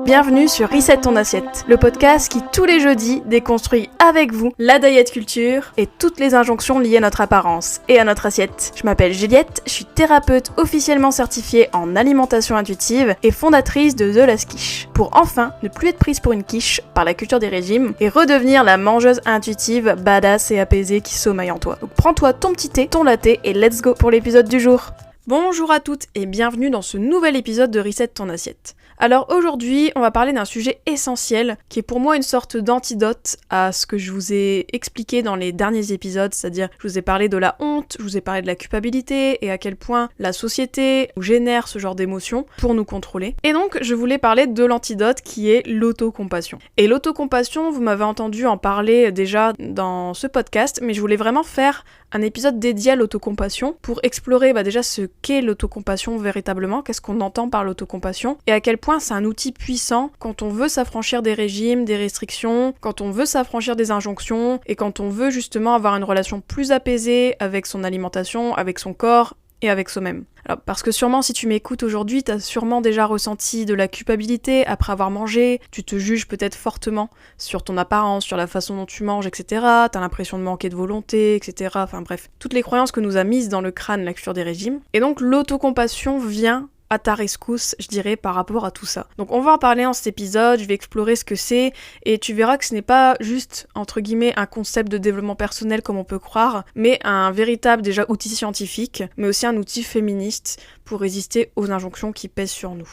Bienvenue sur Reset ton assiette, le podcast qui tous les jeudis déconstruit avec vous la diet culture et toutes les injonctions liées à notre apparence et à notre assiette. Je m'appelle Juliette, je suis thérapeute officiellement certifiée en alimentation intuitive et fondatrice de The Last Quiche, pour enfin ne plus être prise pour une quiche par la culture des régimes et redevenir la mangeuse intuitive, badass et apaisée qui sommeille en toi. Donc prends-toi ton petit thé, ton latte et let's go pour l'épisode du jour. Bonjour à toutes et bienvenue dans ce nouvel épisode de Reset ton assiette. Alors aujourd'hui, on va parler d'un sujet essentiel qui est pour moi une sorte d'antidote à ce que je vous ai expliqué dans les derniers épisodes, c'est-à-dire je vous ai parlé de la honte, je vous ai parlé de la culpabilité et à quel point la société génère ce genre d'émotions pour nous contrôler. Et donc je voulais parler de l'antidote qui est l'autocompassion. Et l'autocompassion, vous m'avez entendu en parler déjà dans ce podcast, mais je voulais vraiment faire un épisode dédié à l'autocompassion pour explorer déjà ce qu'est l'autocompassion véritablement, qu'est-ce qu'on entend par l'autocompassion et à quel point c'est un outil puissant quand on veut s'affranchir des régimes, des restrictions, quand on veut s'affranchir des injonctions et quand on veut justement avoir une relation plus apaisée avec son alimentation, avec son corps et avec soi-même. Alors, parce que sûrement si tu m'écoutes aujourd'hui, t'as sûrement déjà ressenti de la culpabilité après avoir mangé, tu te juges peut-être fortement sur ton apparence, sur la façon dont tu manges, etc. T'as l'impression de manquer de volonté, etc. Enfin bref, toutes les croyances que nous a mises dans le crâne la culture des régimes. Et donc l'autocompassion vient à ta rescousse, je dirais, par rapport à tout ça. Donc on va en parler dans cet épisode, je vais explorer ce que c'est, et tu verras que ce n'est pas juste, entre guillemets, un concept de développement personnel comme on peut croire, mais un véritable déjà outil scientifique, mais aussi un outil féministe pour résister aux injonctions qui pèsent sur nous.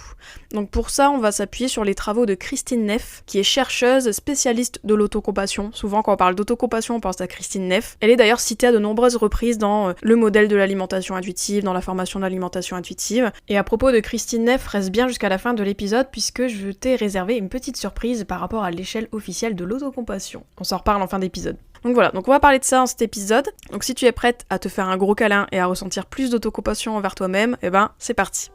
Donc pour ça, on va s'appuyer sur les travaux de Christine Neff, qui est chercheuse spécialiste de l'autocompassion. Souvent quand on parle d'autocompassion, on pense à Christine Neff. Elle est d'ailleurs citée à de nombreuses reprises dans le modèle de l'alimentation intuitive, dans la formation de l'alimentation intuitive. Et à propos de Christine Neff, reste bien jusqu'à la fin de l'épisode puisque je t'ai réservé une petite surprise par rapport à l'échelle officielle de l'autocompassion. On s'en reparle en fin d'épisode. Donc voilà, donc on va parler de ça dans cet épisode. Donc si tu es prête à te faire un gros câlin et à ressentir plus d'autocompassion envers toi-même, c'est parti.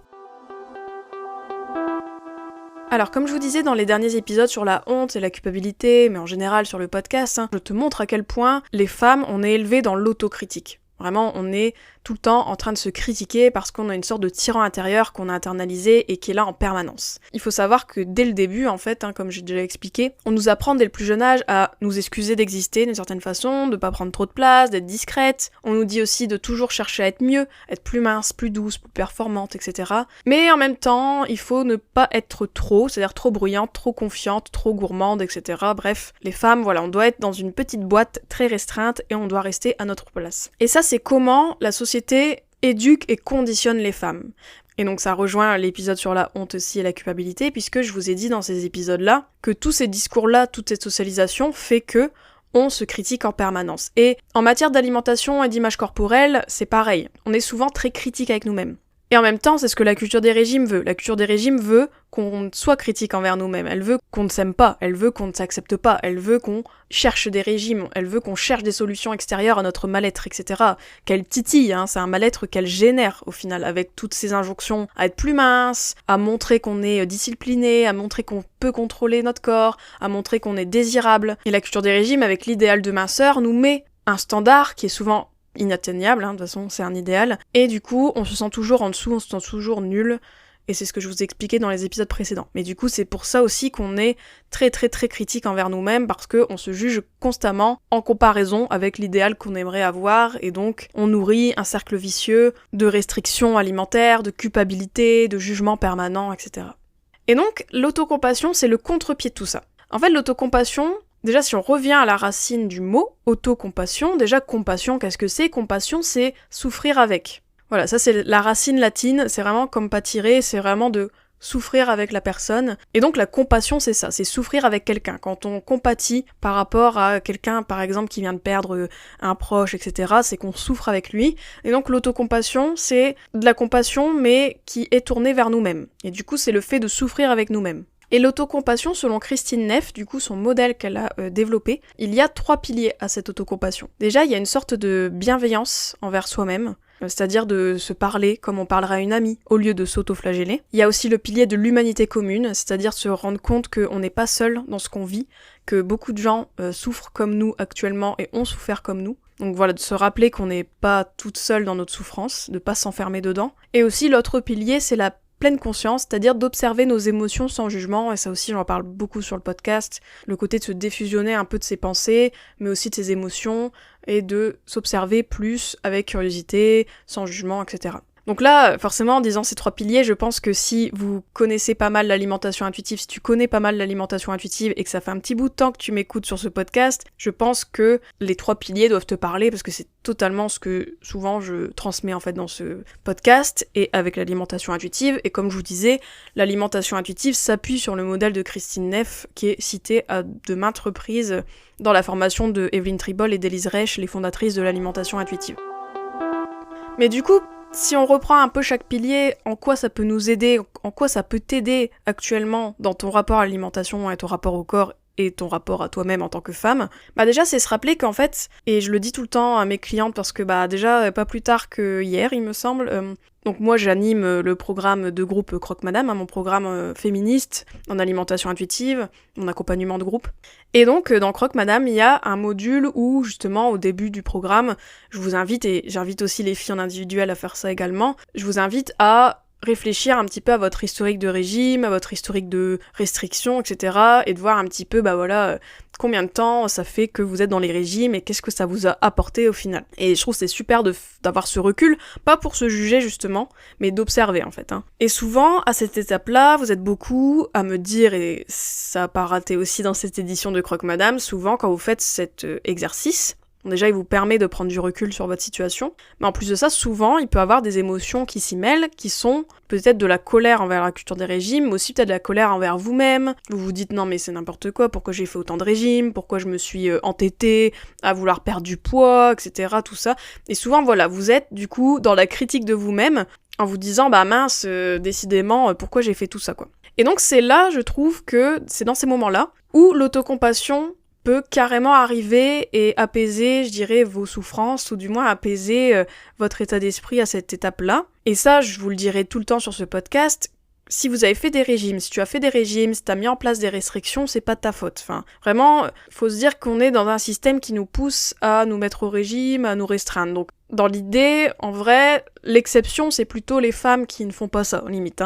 Alors comme je vous disais dans les derniers épisodes sur la honte et la culpabilité, mais en général sur le podcast, je te montre à quel point les femmes, on est élevées dans l'autocritique. Vraiment, on est tout le temps en train de se critiquer parce qu'on a une sorte de tyran intérieur qu'on a internalisé et qui est là en permanence. Il faut savoir que dès le début, en fait, comme j'ai déjà expliqué, on nous apprend dès le plus jeune âge à nous excuser d'exister d'une certaine façon, de pas prendre trop de place, d'être discrète. On nous dit aussi de toujours chercher à être mieux, être plus mince, plus douce, plus performante, etc. Mais en même temps, il faut ne pas être trop, c'est-à-dire trop bruyante, trop confiante, trop gourmande, etc. Bref, les femmes, voilà, on doit être dans une petite boîte très restreinte et on doit rester à notre place. Et ça, c'est comment la société éduque et conditionne les femmes. Et donc ça rejoint l'épisode sur la honte aussi et la culpabilité, puisque je vous ai dit dans ces épisodes-là que tous ces discours-là, toute cette socialisation fait que on se critique en permanence. Et en matière d'alimentation et d'image corporelle, c'est pareil. On est souvent très critique avec nous-mêmes. Et en même temps, c'est ce que la culture des régimes veut. La culture des régimes veut qu'on soit critique envers nous-mêmes. Elle veut qu'on ne s'aime pas, elle veut qu'on ne s'accepte pas, elle veut qu'on cherche des régimes, elle veut qu'on cherche des solutions extérieures à notre mal-être, etc. Qu'elle titille, c'est un mal-être qu'elle génère au final, avec toutes ces injonctions à être plus mince, à montrer qu'on est discipliné, à montrer qu'on peut contrôler notre corps, à montrer qu'on est désirable. Et la culture des régimes, avec l'idéal de minceur, nous met un standard qui est souvent inatteignable, de toute façon c'est un idéal, et du coup on se sent toujours en dessous, on se sent toujours nul, et c'est ce que je vous ai expliqué dans les épisodes précédents. Mais du coup c'est pour ça aussi qu'on est très très très critique envers nous-mêmes, parce qu'on se juge constamment en comparaison avec l'idéal qu'on aimerait avoir, et donc on nourrit un cercle vicieux de restrictions alimentaires, de culpabilité, de jugement permanent, etc. Et donc l'autocompassion c'est le contre-pied de tout ça. En fait l'autocompassion, déjà, si on revient à la racine du mot, autocompassion, déjà compassion, qu'est-ce que c'est ? Compassion, c'est souffrir avec. Voilà, ça c'est la racine latine, c'est vraiment compatire, c'est vraiment de souffrir avec la personne. Et donc la compassion, c'est ça, c'est souffrir avec quelqu'un. Quand on compatit par rapport à quelqu'un, par exemple, qui vient de perdre un proche, etc., c'est qu'on souffre avec lui. Et donc l'autocompassion, c'est de la compassion, mais qui est tournée vers nous-mêmes. Et du coup, c'est le fait de souffrir avec nous-mêmes. Et l'autocompassion, selon Christine Neff, du coup son modèle qu'elle a développé, il y a 3 piliers à cette autocompassion. Déjà, il y a une sorte de bienveillance envers soi-même, c'est-à-dire de se parler comme on parlerait à une amie, au lieu de s'auto-flageller. Il y a aussi le pilier de l'humanité commune, c'est-à-dire se rendre compte qu'on n'est pas seul dans ce qu'on vit, que beaucoup de gens souffrent comme nous actuellement et ont souffert comme nous. Donc voilà, de se rappeler qu'on n'est pas toute seule dans notre souffrance, de pas s'enfermer dedans. Et aussi l'autre pilier, c'est la pleine conscience, c'est-à-dire d'observer nos émotions sans jugement, et ça aussi j'en parle beaucoup sur le podcast, le côté de se défusionner un peu de ses pensées, mais aussi de ses émotions, et de s'observer plus avec curiosité, sans jugement, etc. Donc là, forcément, en disant ces 3 piliers, je pense que si vous connaissez pas mal l'alimentation intuitive, si tu connais pas mal l'alimentation intuitive et que ça fait un petit bout de temps que tu m'écoutes sur ce podcast, je pense que les 3 piliers doivent te parler parce que c'est totalement ce que souvent je transmets en fait dans ce podcast et avec l'alimentation intuitive. Et comme je vous disais, l'alimentation intuitive s'appuie sur le modèle de Christine Neff qui est cité à de maintes reprises dans la formation de Evelyn Tribol et d'Élise Reich, les fondatrices de l'alimentation intuitive. Mais du coup, si on reprend un peu chaque pilier, en quoi ça peut nous aider, en quoi ça peut t'aider actuellement dans ton rapport à l'alimentation et ton rapport au corps et ton rapport à toi-même en tant que femme, déjà c'est se rappeler qu'en fait, et je le dis tout le temps à mes clientes parce que déjà pas plus tard que hier il me semble, donc moi j'anime le programme de groupe Croque Madame, mon programme féministe en alimentation intuitive, mon accompagnement de groupe. Et donc dans Croque Madame il y a un module où justement au début du programme, je vous invite, et j'invite aussi les filles en individuel à faire ça également, je vous invite à réfléchir un petit peu à votre historique de régime, à votre historique de restriction, etc. et de voir un petit peu, combien de temps ça fait que vous êtes dans les régimes et qu'est-ce que ça vous a apporté au final. Et je trouve que c'est super d'avoir ce recul, pas pour se juger justement, mais d'observer en fait. Et souvent, à cette étape-là, vous êtes beaucoup à me dire, et ça n'a pas raté aussi dans cette édition de Croque Madame, souvent quand vous faites cet exercice, déjà, il vous permet de prendre du recul sur votre situation, mais en plus de ça, souvent, il peut y avoir des émotions qui s'y mêlent, qui sont peut-être de la colère envers la culture des régimes, mais aussi peut-être de la colère envers vous-même. Vous vous dites, non mais c'est n'importe quoi, pourquoi j'ai fait autant de régimes, pourquoi je me suis entêtée à vouloir perdre du poids, etc., tout ça. Et souvent, voilà, vous êtes du coup dans la critique de vous-même, en vous disant, mince, décidément, pourquoi j'ai fait tout ça, quoi. Et donc c'est là, je trouve que c'est dans ces moments-là où l'autocompassion peut carrément arriver et apaiser, je dirais, vos souffrances, ou du moins apaiser votre état d'esprit à cette étape-là. Et ça, je vous le dirai tout le temps sur ce podcast, si vous avez fait des régimes, si tu as fait des régimes, si tu as mis en place des restrictions, c'est pas de ta faute. Enfin, vraiment, faut se dire qu'on est dans un système qui nous pousse à nous mettre au régime, à nous restreindre. Donc, dans l'idée, en vrai, l'exception, c'est plutôt les femmes qui ne font pas ça, limite.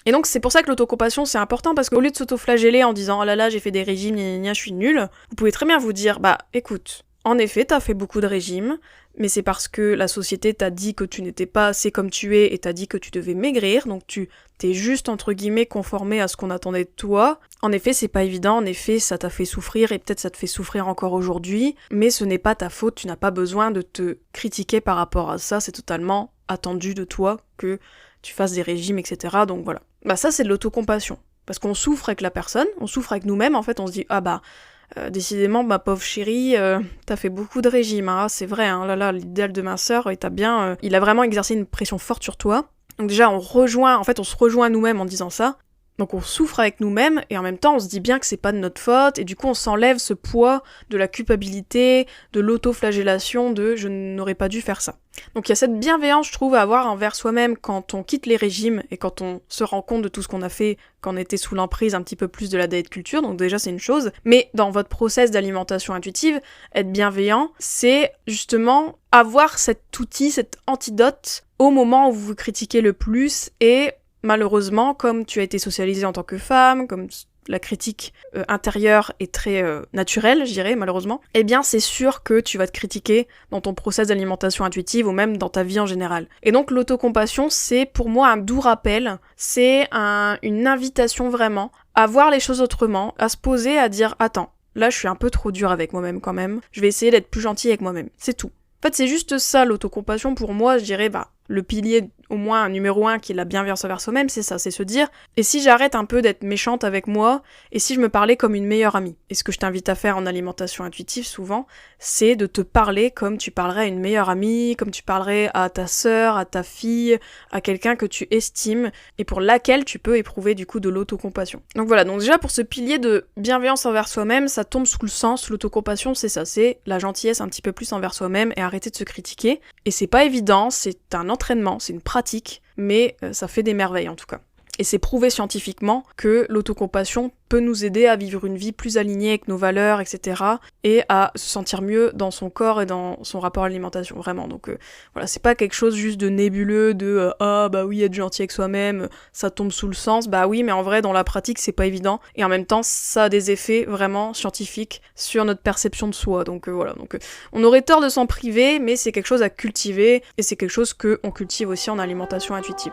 Et donc, c'est pour ça que l'autocompassion, c'est important, parce qu'au lieu de s'autoflageller en disant « Oh là là, j'ai fait des régimes, gna gna gna, je suis nulle », vous pouvez très bien vous dire « écoute, en effet, t'as fait beaucoup de régimes, mais c'est parce que la société t'a dit que tu n'étais pas assez comme tu es et t'a dit que tu devais maigrir, donc tu t'es juste, entre guillemets, conformé à ce qu'on attendait de toi. En effet, c'est pas évident, en effet, ça t'a fait souffrir et peut-être ça te fait souffrir encore aujourd'hui, mais ce n'est pas ta faute, tu n'as pas besoin de te critiquer par rapport à ça, c'est totalement attendu de toi que tu fasses des régimes, etc. Donc voilà. Ça, c'est de l'autocompassion. Parce qu'on souffre avec la personne, on souffre avec nous-mêmes, en fait, on se dit « décidément, ma pauvre chérie, t'as fait beaucoup de régimes, c'est vrai, l'idéal de ma sœur, il a vraiment exercé une pression forte sur toi. » Donc déjà, on se rejoint nous-mêmes en disant ça. Donc on souffre avec nous-mêmes, et en même temps, on se dit bien que c'est pas de notre faute, et du coup, on s'enlève ce poids de la culpabilité, de l'autoflagellation, de « je n'aurais pas dû faire ça ». Donc il y a cette bienveillance, je trouve, à avoir envers soi-même quand on quitte les régimes et quand on se rend compte de tout ce qu'on a fait quand on était sous l'emprise un petit peu plus de la diet culture, donc déjà c'est une chose. Mais dans votre process d'alimentation intuitive, être bienveillant, c'est justement avoir cet outil, cet antidote au moment où vous vous critiquez le plus, et malheureusement, comme tu as été socialisée en tant que femme, comme la critique intérieure est très naturelle, je dirais, malheureusement, eh bien c'est sûr que tu vas te critiquer dans ton process d'alimentation intuitive ou même dans ta vie en général. Et donc l'autocompassion, c'est pour moi un doux rappel, c'est une invitation vraiment à voir les choses autrement, à se poser, à dire « Attends, là je suis un peu trop dure avec moi-même quand même, je vais essayer d'être plus gentille avec moi-même. » C'est tout. En fait, c'est juste ça, l'autocompassion, pour moi, je dirais, le pilier, au moins, numéro 1, qui est la bienveillance envers soi-même, c'est ça, c'est se dire, et si j'arrête un peu d'être méchante avec moi, et si je me parlais comme une meilleure amie? Et ce que je t'invite à faire en alimentation intuitive, souvent, c'est de te parler comme tu parlerais à une meilleure amie, comme tu parlerais à ta sœur, à ta fille, à quelqu'un que tu estimes, et pour laquelle tu peux éprouver, du coup, de l'autocompassion. Donc voilà, donc déjà, pour ce pilier de bienveillance envers soi-même, ça tombe sous le sens, l'autocompassion, c'est ça, c'est la gentillesse un petit peu plus envers soi-même, et arrêter de se critiquer. Et c'est pas évident, c'est un entraînement, c'est une pratique, mais ça fait des merveilles en tout cas. Et c'est prouvé scientifiquement que l'autocompassion peut nous aider à vivre une vie plus alignée avec nos valeurs, etc. et à se sentir mieux dans son corps et dans son rapport à l'alimentation, vraiment. Donc voilà, c'est pas quelque chose juste de nébuleux, de ah bah oui, être gentil avec soi-même, ça tombe sous le sens, bah oui, mais en vrai, dans la pratique, c'est pas évident. Et en même temps, ça a des effets vraiment scientifiques sur notre perception de soi. Donc voilà, on aurait tort de s'en priver, mais c'est quelque chose à cultiver, et c'est quelque chose qu'on cultive aussi en alimentation intuitive.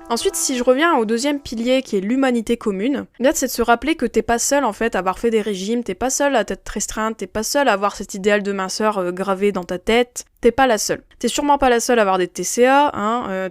Ensuite, si je reviens au deuxième pilier qui est l'humanité commune, c'est de se rappeler que t'es pas seul en fait à avoir fait des régimes, t'es pas seul à t'être restreinte, t'es pas seul à avoir cet idéal de minceur gravé dans ta tête, t'es pas la seule. T'es sûrement pas la seule à avoir des TCA,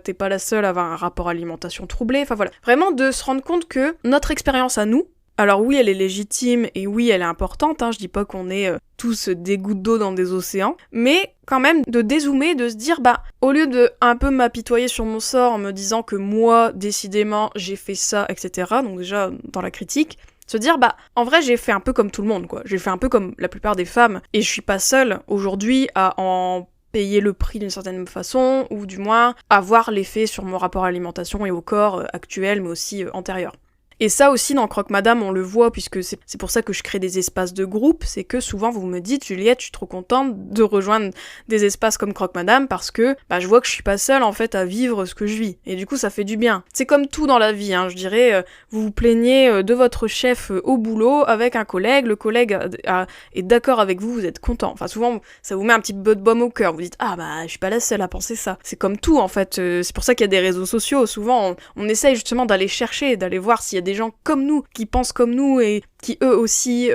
t'es pas la seule à avoir un rapport à l'alimentation troublé, enfin voilà. Vraiment de se rendre compte que notre expérience à nous, alors oui, elle est légitime et oui, elle est importante, je dis pas qu'on est tous des gouttes d'eau dans des océans, mais quand même de dézoomer, de se dire, au lieu de un peu m'apitoyer sur mon sort en me disant que moi, décidément, j'ai fait ça, etc., donc déjà dans la critique, se dire, en vrai, j'ai fait un peu comme tout le monde, quoi. J'ai fait un peu comme la plupart des femmes, et je suis pas seule aujourd'hui à en payer le prix d'une certaine façon, ou du moins avoir l'effet sur mon rapport à l'alimentation et au corps actuel, mais aussi antérieur. Et ça aussi, dans Croque Madame, on le voit, puisque c'est pour ça que je crée des espaces de groupe, c'est que souvent vous me dites, Juliette, je suis trop contente de rejoindre des espaces comme Croque Madame, parce que je vois que je suis pas seule, en fait, à vivre ce que je vis. Et du coup, ça fait du bien. C'est comme tout dans la vie, je dirais, vous vous plaignez de votre chef au boulot avec un collègue, le collègue est d'accord avec vous, vous êtes content. Enfin, souvent, ça vous met un petit peu de baume au cœur, vous dites, je suis pas la seule à penser ça. C'est comme tout, en fait, c'est pour ça qu'il y a des réseaux sociaux, souvent, on essaye justement d'aller chercher, d'aller voir s'il y a des gens comme nous, qui pensent comme nous et qui eux aussi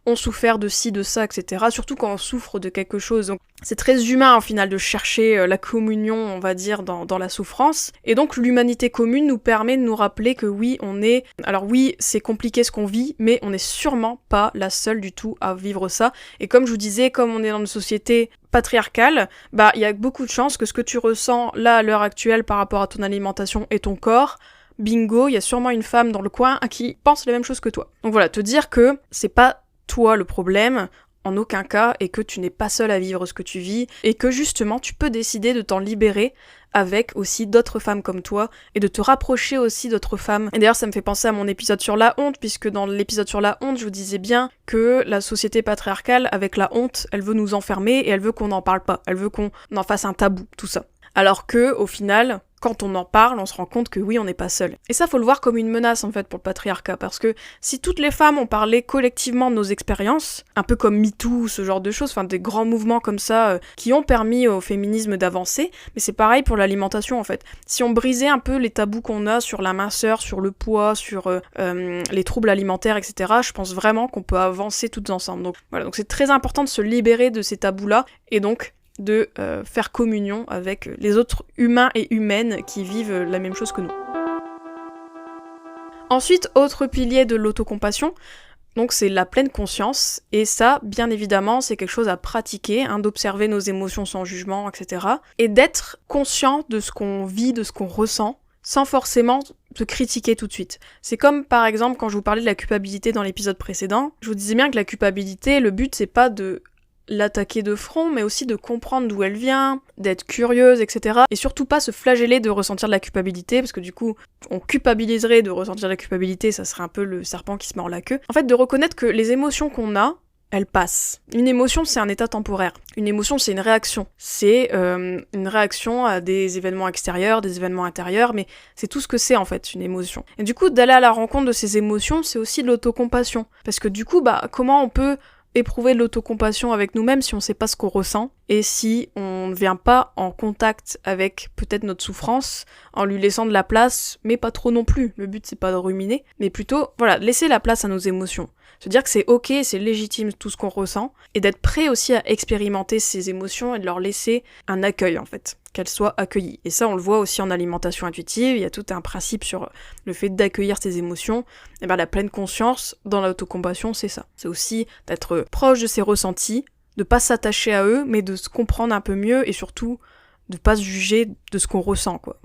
ont souffert de ci, de ça, etc. Surtout quand on souffre de quelque chose. Donc c'est très humain au final de chercher la communion, on va dire, dans la souffrance. Et donc l'humanité commune nous permet de nous rappeler que oui, alors oui, c'est compliqué ce qu'on vit, mais on n'est sûrement pas la seule du tout à vivre ça. Et comme je vous disais, comme on est dans une société patriarcale, il y a beaucoup de chances que ce que tu ressens là à l'heure actuelle par rapport à ton alimentation et ton corps, bingo, il y a sûrement une femme dans le coin qui pense les mêmes choses que toi. Donc voilà, te dire que c'est pas toi le problème, en aucun cas, et que tu n'es pas seule à vivre ce que tu vis, et que justement tu peux décider de t'en libérer avec aussi d'autres femmes comme toi, et de te rapprocher aussi d'autres femmes. Et d'ailleurs ça me fait penser à mon épisode sur la honte, puisque dans l'épisode sur la honte, je vous disais bien que la société patriarcale, avec la honte, elle veut nous enfermer, et elle veut qu'on n'en parle pas, elle veut qu'on en fasse un tabou, tout ça. Alors que, au final, quand on en parle, on se rend compte que oui, on n'est pas seul. Et ça, faut le voir comme une menace, en fait, pour le patriarcat, parce que si toutes les femmes ont parlé collectivement de nos expériences, un peu comme MeToo, ce genre de choses, enfin, des grands mouvements comme ça, qui ont permis au féminisme d'avancer, mais c'est pareil pour l'alimentation, en fait. Si on brisait un peu les tabous qu'on a sur la minceur, sur le poids, sur les troubles alimentaires, etc., je pense vraiment qu'on peut avancer toutes ensemble. Donc voilà, donc c'est très important de se libérer de ces tabous-là, et donc de faire communion avec les autres humains et humaines qui vivent la même chose que nous. Ensuite, autre pilier de l'autocompassion, donc c'est la pleine conscience, et ça, bien évidemment, c'est quelque chose à pratiquer, d'observer nos émotions sans jugement, etc. Et d'être conscient de ce qu'on vit, de ce qu'on ressent, sans forcément se critiquer tout de suite. C'est comme, par exemple, quand je vous parlais de la culpabilité dans l'épisode précédent, je vous disais bien que la culpabilité, le but, c'est pas de l'attaquer de front, mais aussi de comprendre d'où elle vient, d'être curieuse, etc. Et surtout pas se flageller de ressentir de la culpabilité, parce que du coup, on culpabiliserait de ressentir de la culpabilité, ça serait un peu le serpent qui se mord la queue. En fait, de reconnaître que les émotions qu'on a, elles passent. Une émotion, c'est un état temporaire. Une émotion, c'est une réaction. C'est une réaction à des événements extérieurs, des événements intérieurs, mais c'est tout ce que c'est en fait, une émotion. Et du coup, d'aller à la rencontre de ces émotions, c'est aussi de l'autocompassion. Parce que du coup, comment on peut éprouver de l'autocompassion avec nous-mêmes si on sait pas ce qu'on ressent et si on ne vient pas en contact avec peut-être notre souffrance en lui laissant de la place, mais pas trop non plus. Le but c'est pas de ruminer, mais plutôt laisser la place à nos émotions. Se dire que c'est ok, c'est légitime tout ce qu'on ressent et d'être prêt aussi à expérimenter ces émotions et de leur laisser un accueil en fait, qu'elles soient accueillies. Et ça on le voit aussi en alimentation intuitive, il y a tout un principe sur le fait d'accueillir ces émotions. Et la pleine conscience dans l'autocompassion c'est ça. C'est aussi d'être proche de ses ressentis, de pas s'attacher à eux, mais de se comprendre un peu mieux et surtout de pas se juger de ce qu'on ressent quoi.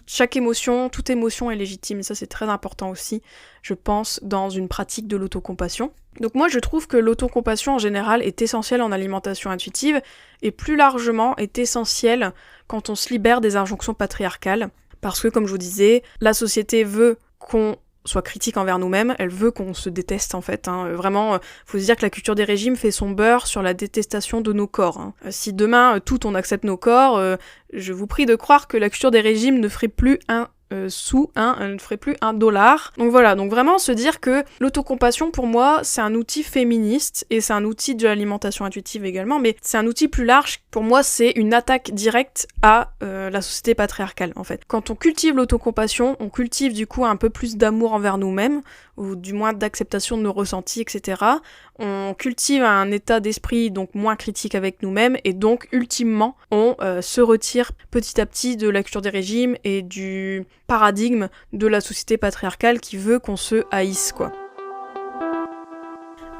Chaque émotion, toute émotion est légitime, ça c'est très important aussi, je pense, dans une pratique de l'autocompassion. Donc moi je trouve que l'autocompassion en général est essentielle en alimentation intuitive, et plus largement est essentielle quand on se libère des injonctions patriarcales. parce que, comme je vous disais, la société veut qu'on soit critique envers nous-mêmes, elle veut qu'on se déteste en fait. Vraiment, faut se dire que la culture des régimes fait son beurre sur la détestation de nos corps. Si demain, on accepte nos corps, je vous prie de croire que la culture des régimes ne ferait plus un sous, ne ferait plus $1. Donc voilà, donc vraiment se dire que l'autocompassion pour moi c'est un outil féministe et c'est un outil de l'alimentation intuitive également, mais c'est un outil plus large. Pour moi c'est une attaque directe à la société patriarcale en fait. Quand on cultive l'autocompassion, on cultive du coup un peu plus d'amour envers nous-mêmes, ou du moins d'acceptation de nos ressentis, etc. On cultive un état d'esprit donc moins critique avec nous-mêmes, et donc ultimement on se retire petit à petit de la culture des régimes et du paradigme de la société patriarcale qui veut qu'on se haïsse, quoi.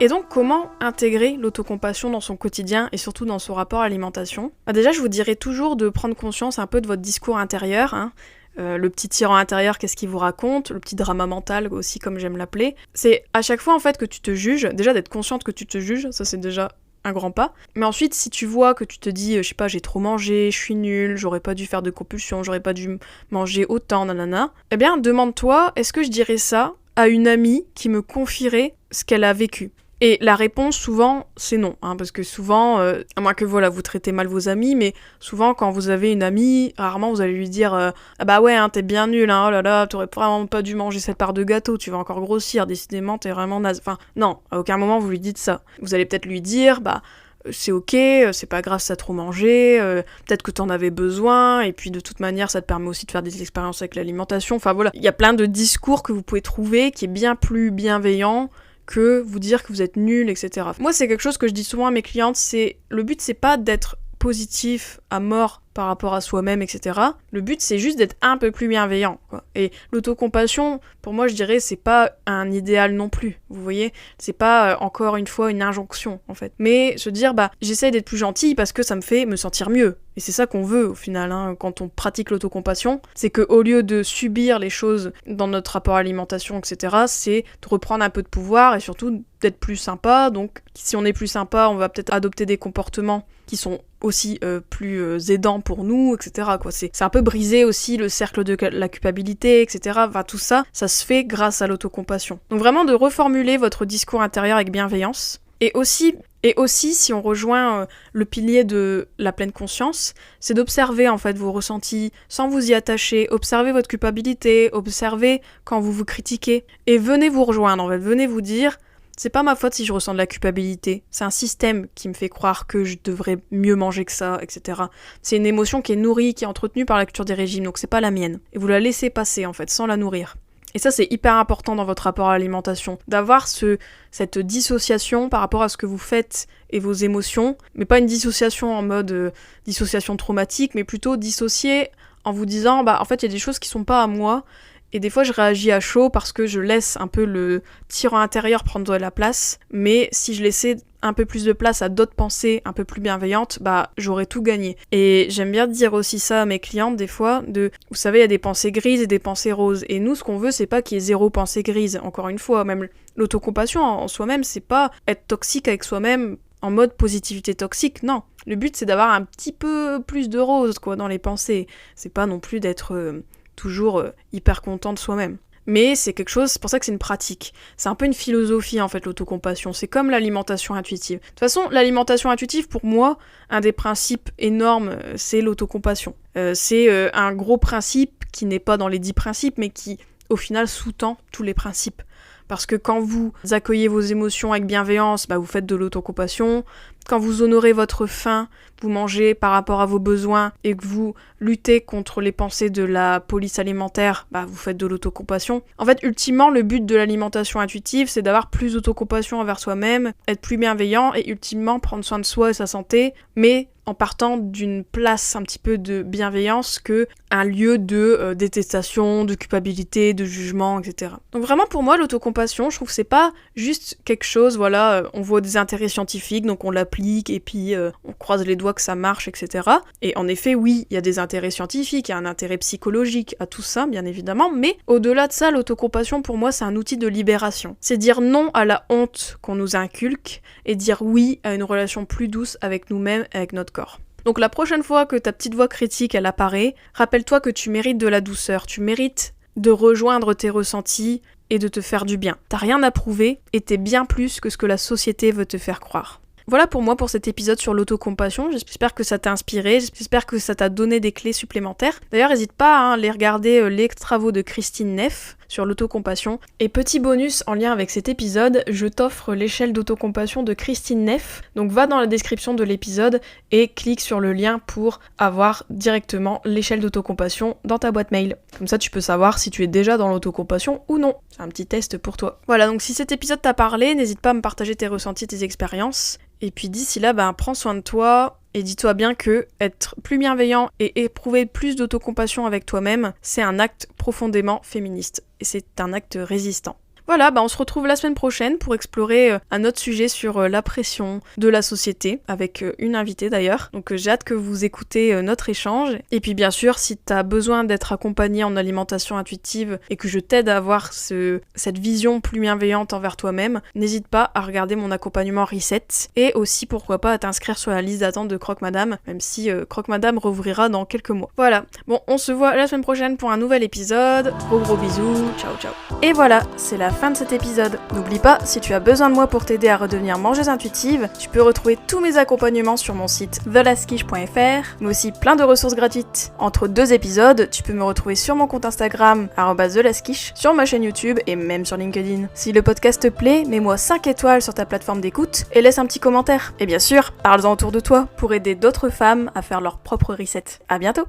Et donc, comment intégrer l'autocompassion dans son quotidien et surtout dans son rapport à l'alimentation ? Déjà, je vous dirais toujours de prendre conscience un peu de votre discours intérieur, le petit tyran intérieur, qu'est-ce qu'il vous raconte, le petit drama mental aussi, comme j'aime l'appeler. C'est à chaque fois en fait que tu te juges, déjà d'être consciente que tu te juges, ça c'est déjà un grand pas. Mais ensuite, si tu vois que tu te dis, je sais pas, j'ai trop mangé, je suis nulle, j'aurais pas dû faire de compulsion, j'aurais pas dû manger autant, nanana, eh bien, demande-toi, est-ce que je dirais ça à une amie qui me confierait ce qu'elle a vécu ? Et la réponse, souvent, c'est non, parce que souvent, à moins que voilà, vous traitez mal vos amis, mais souvent, quand vous avez une amie, rarement vous allez lui dire ah bah ouais, t'es bien nul, oh là là, t'aurais vraiment pas dû manger cette part de gâteau, tu vas encore grossir, décidément, t'es vraiment naze. Enfin, non, à aucun moment vous lui dites ça. Vous allez peut-être lui dire, c'est ok, c'est pas grave si t'as trop mangé, peut-être que t'en avais besoin, et puis de toute manière, ça te permet aussi de faire des expériences avec l'alimentation. Enfin voilà, il y a plein de discours que vous pouvez trouver qui est bien plus bienveillant que vous dire que vous êtes nul, etc. Moi, c'est quelque chose que je dis souvent à mes clientes, le but, c'est pas d'être positif à mort par rapport à soi-même, etc. Le but, c'est juste d'être un peu plus bienveillant, quoi. Et l'autocompassion, pour moi, je dirais, c'est pas un idéal non plus, vous voyez ? C'est pas, encore une fois, une injonction, en fait. Mais se dire, j'essaie d'être plus gentille parce que ça me fait me sentir mieux. Et c'est ça qu'on veut, au final, quand on pratique l'autocompassion, c'est qu'au lieu de subir les choses dans notre rapport à l'alimentation, etc., c'est de reprendre un peu de pouvoir et surtout d'être plus sympa. Donc, si on est plus sympa, on va peut-être adopter des comportements qui sont aussi plus aidants pour nous, etc., quoi. C'est un peu briser aussi le cercle de la culpabilité, etc. Enfin, tout ça, ça se fait grâce à l'autocompassion. Donc vraiment de reformuler votre discours intérieur avec bienveillance. Et aussi, si on rejoint le pilier de la pleine conscience, c'est d'observer en fait vos ressentis sans vous y attacher, observer votre culpabilité, observer quand vous vous critiquez, et venez vous rejoindre, en fait, venez vous dire, c'est pas ma faute si je ressens de la culpabilité, c'est un système qui me fait croire que je devrais mieux manger que ça, etc. C'est une émotion qui est nourrie, qui est entretenue par la culture des régimes, donc c'est pas la mienne. Et vous la laissez passer en fait, sans la nourrir. Et ça, c'est hyper important dans votre rapport à l'alimentation, d'avoir cette dissociation par rapport à ce que vous faites et vos émotions, mais pas une dissociation en mode dissociation traumatique, mais plutôt dissocier en vous disant, en fait, il y a des choses qui sont pas à moi, et des fois, je réagis à chaud parce que je laisse un peu le tyran intérieur prendre de la place, mais si je laissais un peu plus de place à d'autres pensées un peu plus bienveillantes, j'aurais tout gagné. Et j'aime bien dire aussi ça à mes clientes des fois, vous savez, il y a des pensées grises et des pensées roses, et nous, ce qu'on veut, c'est pas qu'il y ait zéro pensée grise, encore une fois, même l'autocompassion en soi-même, c'est pas être toxique avec soi-même, en mode positivité toxique, non. Le but, c'est d'avoir un petit peu plus de rose, quoi, dans les pensées. C'est pas non plus d'être toujours hyper content de soi-même. Mais c'est quelque chose, c'est pour ça que c'est une pratique. C'est un peu une philosophie, en fait, l'autocompassion. C'est comme l'alimentation intuitive. De toute façon, l'alimentation intuitive, pour moi, un des principes énormes, c'est l'autocompassion. C'est un gros principe qui n'est pas dans les 10 principes, mais qui, au final, sous-tend tous les principes. Parce que quand vous accueillez vos émotions avec bienveillance, vous faites de l'autocompassion. Quand vous honorez votre faim, vous mangez par rapport à vos besoins et que vous luttez contre les pensées de la police alimentaire, vous faites de l'autocompassion. En fait, ultimement, le but de l'alimentation intuitive, c'est d'avoir plus d'autocompassion envers soi-même, être plus bienveillant et ultimement prendre soin de soi et sa santé, mais en partant d'une place un petit peu de bienveillance que un lieu de détestation, de culpabilité, de jugement, etc. Donc vraiment pour moi l'autocompassion, je trouve que c'est pas juste quelque chose, on voit des intérêts scientifiques, donc on l'applique et puis on croise les doigts que ça marche, etc. Et en effet, oui, il y a des intérêts scientifiques, il y a un intérêt psychologique à tout ça, bien évidemment, mais au-delà de ça, l'autocompassion pour moi c'est un outil de libération. C'est dire non à la honte qu'on nous inculque et dire oui à une relation plus douce avec nous-mêmes et avec notre corps. Donc la prochaine fois que ta petite voix critique elle apparaît, rappelle-toi que tu mérites de la douceur, tu mérites de rejoindre tes ressentis et de te faire du bien. T'as rien à prouver et t'es bien plus que ce que la société veut te faire croire. Voilà pour moi pour cet épisode sur l'autocompassion, j'espère que ça t'a inspiré, j'espère que ça t'a donné des clés supplémentaires. D'ailleurs n'hésite pas à aller regarder les travaux de Christine Neff sur l'autocompassion. Et petit bonus en lien avec cet épisode, je t'offre l'échelle d'autocompassion de Christine Neff, donc va dans la description de l'épisode et clique sur le lien pour avoir directement l'échelle d'autocompassion dans ta boîte mail. Comme ça tu peux savoir si tu es déjà dans l'autocompassion ou non, c'est un petit test pour toi. Voilà, donc si cet épisode t'a parlé, n'hésite pas à me partager tes ressentis, tes expériences. Et puis d'ici là, prends soin de toi et dis-toi bien que être plus bienveillant et éprouver plus d'autocompassion avec toi-même, c'est un acte profondément féministe. Et c'est un acte résistant. Voilà, on se retrouve la semaine prochaine pour explorer un autre sujet sur la pression de la société, avec une invitée d'ailleurs. Donc j'ai hâte que vous écoutez notre échange. Et puis bien sûr, si t'as besoin d'être accompagnée en alimentation intuitive et que je t'aide à avoir cette vision plus bienveillante envers toi-même, n'hésite pas à regarder mon accompagnement Reset. Et aussi, pourquoi pas, à t'inscrire sur la liste d'attente de Croque Madame, même si Croque Madame rouvrira dans quelques mois. Voilà, on se voit la semaine prochaine pour un nouvel épisode. Gros bisous, ciao ciao. Et voilà, c'est la fin de cet épisode. N'oublie pas, si tu as besoin de moi pour t'aider à redevenir mangeuse intuitive, tu peux retrouver tous mes accompagnements sur mon site thelaskish.fr, mais aussi plein de ressources gratuites. Entre 2 épisodes, tu peux me retrouver sur mon compte Instagram @thelaskish, sur ma chaîne YouTube et même sur LinkedIn. Si le podcast te plaît, mets-moi 5 étoiles sur ta plateforme d'écoute et laisse un petit commentaire. Et bien sûr, parle-en autour de toi pour aider d'autres femmes à faire leur propre reset. À bientôt.